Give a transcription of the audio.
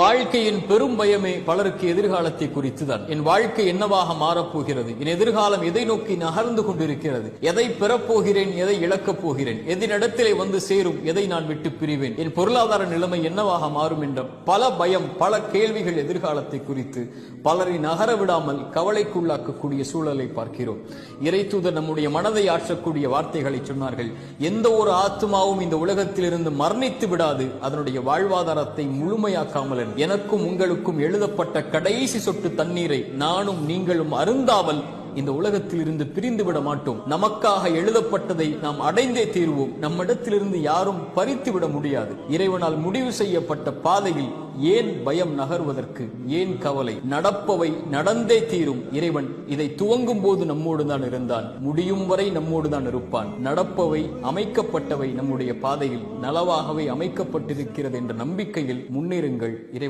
வாழ்க்கையின் பெரும் பயமே பலருக்கு எதிர்காலத்தை குறித்துதான். என் வாழ்க்கை என்னவாக மாறப்போகிறது, என் எதிர்காலம் எதை நோக்கி நகர்ந்து கொண்டிருக்கிறது, எதை பெறப்போகிறேன், எதை இழக்கப் போகிறேன், எதினிடத்திலே வந்து சேரும், எதை நான் விட்டு பிரிவேன், என் பொருளாதார நிலைமை என்னவாக மாறும் என்ற பல பயம், பல கேள்விகள் எதிர்காலத்தை குறித்து பலரை நகர விடாமல் கவலைக்குள்ளாக்கக்கூடிய சூழலை பார்க்கிறோம். இறைத்தூதர் நம்முடைய மனதை ஆற்றக்கூடிய வார்த்தைகளை சொன்னார்கள். எந்த ஒரு ஆத்மாவும் இந்த உலகத்திலிருந்து மரணித்து விடாது, அதனுடைய வாழ்வாதாரத்தை முழுமையாக்காமல் எனக்கும் உங்களுக்கும் எழுதப்பட்ட கடைசி சொட்டு தண்ணீரை நானும் நீங்களும் அருந்தாமல் இந்த உலகத்தில் இருந்து பிரிந்து விட மாட்டோம். நமக்காக எழுதப்பட்டதை நாம் அடைந்தே தீர்வோம். நம்மிடத்திலிருந்து யாரும் பறித்து விட முடியாது. இறைவனால் முடிவு செய்யப்பட்ட பாதையில் ஏன் பயம் நகர்வதற்கு, ஏன் கவலை? நடப்பவை நடந்தே தீரும். இறைவன் இதை துவங்கும் போது நம்மோடு தான் இருந்தான், முடியும் வரை நம்மோடு தான் இருப்பான். நடப்பவை, அமைக்கப்பட்டவை நம்முடைய பாதையில் நலவாகவே அமைக்கப்பட்டிருக்கிறது என்ற நம்பிக்கையில் முன்னேறுங்கள். இறைவன்